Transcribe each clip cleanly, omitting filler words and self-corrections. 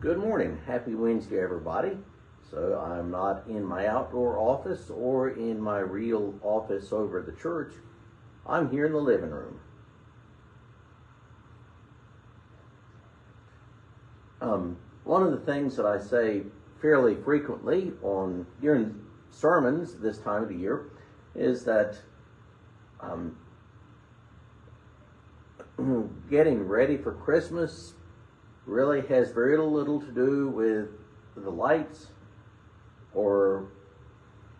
Good morning. Happy Wednesday, everybody. So I'm not in my outdoor office or in my real office over at the church. I'm here in the living room. One of the things that I say fairly frequently during sermons this time of the year is that getting ready for Christmas really has very little to do with the lights or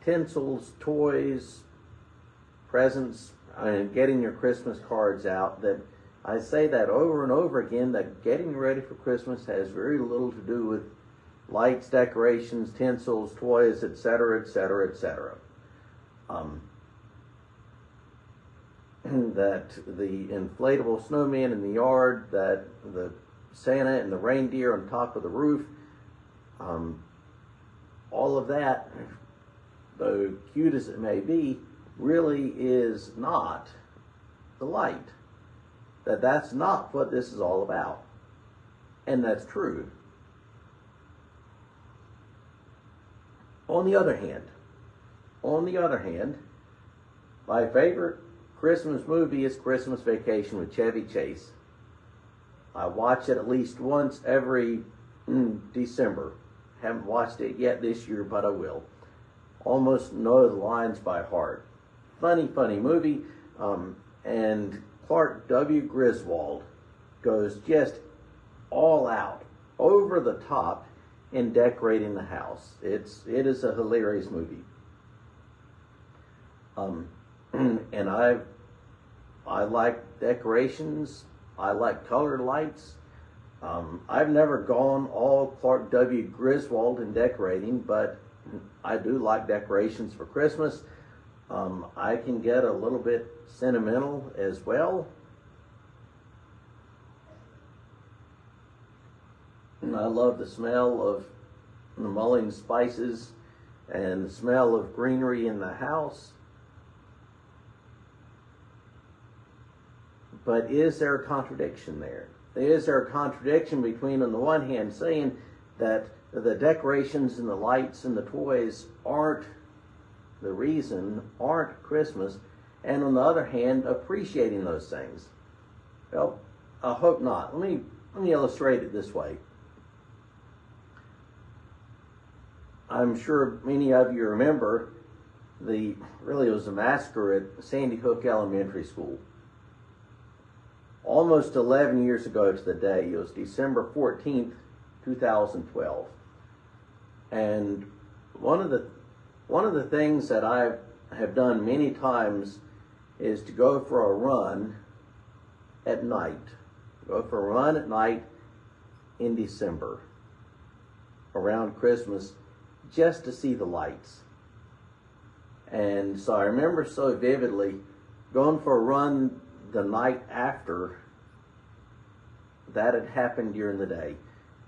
tinsels, toys, presents, and getting your Christmas cards out. That I say that over and over again, that getting ready for Christmas has very little to do with lights, decorations, tinsels, toys, etc., etc., etc. That the inflatable snowman in the yard, that the Santa and the reindeer on top of the roof, all of that, though cute as it may be, really is not the light. That's not what this is all about. And that's true. On the other hand, my favorite Christmas movie is Christmas Vacation with Chevy Chase. I watch it at least once every December. Haven't watched it yet this year, but I will. Almost know the lines by heart. Funny movie. And Clark W. Griswold goes just all out, over the top in decorating the house. It is a hilarious movie. And I like decorations. I like colored lights. I've never gone all Clark W. Griswold in decorating, but I do like decorations for Christmas. I can get a little bit sentimental as well. And I love the smell of the mulling spices and the smell of greenery in the house. But is there a contradiction there? Is there a contradiction between, on the one hand, saying that the decorations and the lights and the toys aren't the reason, aren't Christmas, and on the other hand, appreciating those things? Well, I hope not. Let me illustrate it this way. I'm sure many of you remember it was a massacre at Sandy Hook Elementary School. Almost 11 years ago to the day. It was December 14th, 2012. And one of the things that I have done many times is to go for a run at night. Go for a run at night in December, around Christmas, just to see the lights. And so I remember so vividly going for a run the night after that had happened during the day.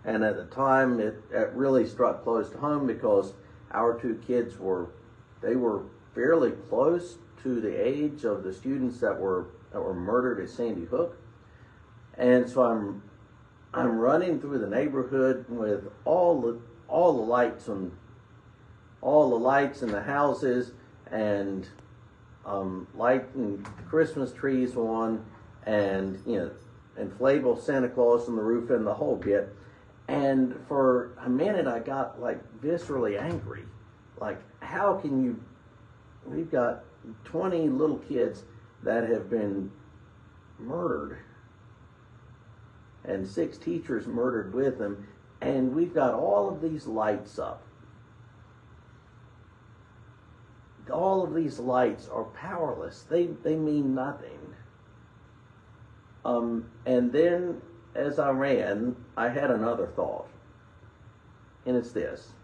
And at the time, it really struck close to home because our two kids were fairly close to the age of the students that were murdered at Sandy Hook. And so I'm running through the neighborhood with all the lights in the houses, and lighting Christmas trees on, and inflatable Santa Claus on the roof and the whole bit. And for a minute I got viscerally angry. How can we've got 20 little kids that have been murdered and 6 teachers murdered with them, and we've got all of these lights up. All of these lights are powerless. They mean nothing. And then as I ran, I had another thought. And it's this.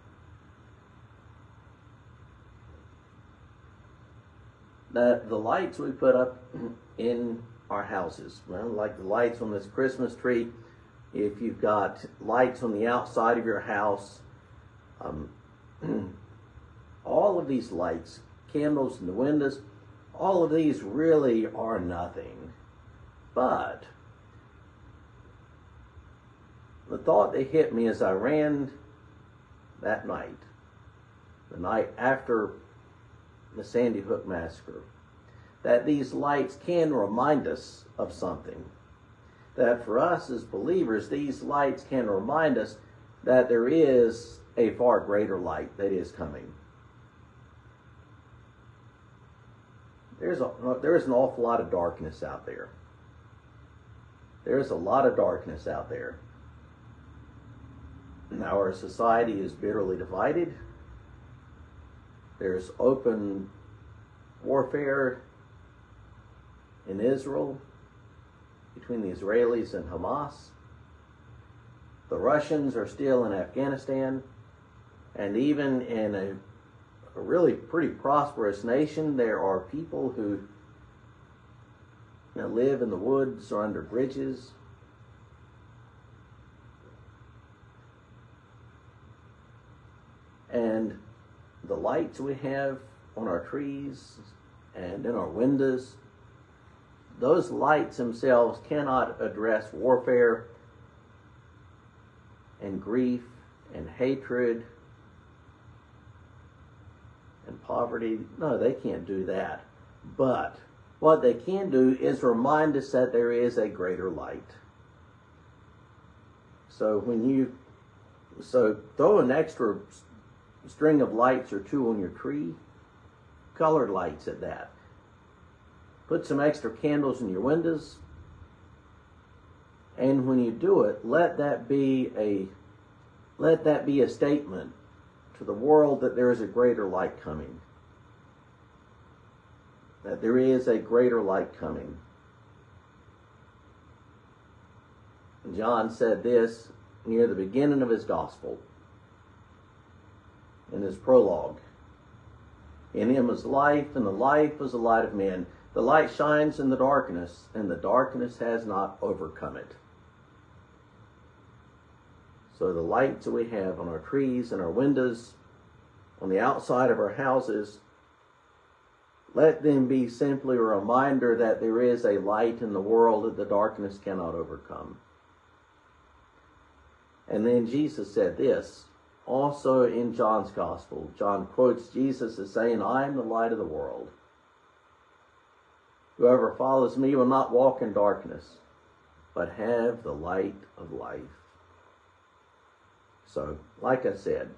That the lights we put up in our houses, like the lights on this Christmas tree, if you've got lights on the outside of your house, all of these lights, candles in the windows, all of these really are nothing. But the thought that hit me as I ran that night, the night after the Sandy Hook massacre, that these lights can remind us of something. That for us as believers, these lights can remind us that there is a far greater light that is coming. There is an awful lot of darkness out there. There's a lot of darkness out there. Now our society is bitterly divided. There's open warfare in Israel between the Israelis and Hamas. The Russians are still in Afghanistan. And even in a really pretty prosperous nation, there are people who live in the woods or under bridges. And the lights we have on our trees and in our windows, those lights themselves cannot address warfare and grief and hatred and poverty. No, they can't do that. But what they can do is remind us that there is a greater light. So throw an extra string of lights or two on your tree, colored lights at that. Put some extra candles in your windows, and when you do it, let that be a statement to the world that there is a greater light coming. That there is a greater light coming. John said this near the beginning of his gospel, in his prologue. In him was life, and the life was the light of men. The light shines in the darkness, and the darkness has not overcome it. So the lights that we have on our trees and our windows, on the outside of our houses, let them be simply a reminder that there is a light in the world that the darkness cannot overcome. And then Jesus said this, also in John's Gospel. John quotes Jesus as saying, I am the light of the world. Whoever follows me will not walk in darkness, but have the light of life. So, like I said,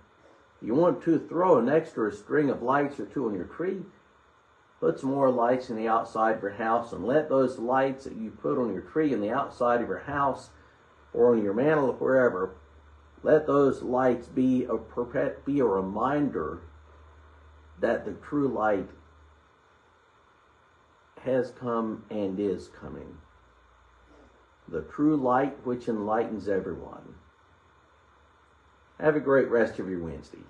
you want to throw an extra string of lights or two on your tree, put some more lights in the outside of your house, and let those lights that you put on your tree in the outside of your house or on your mantle or wherever, let those lights be a reminder that the true light has come and is coming. The true light which enlightens everyone. Have a great rest of your Wednesday.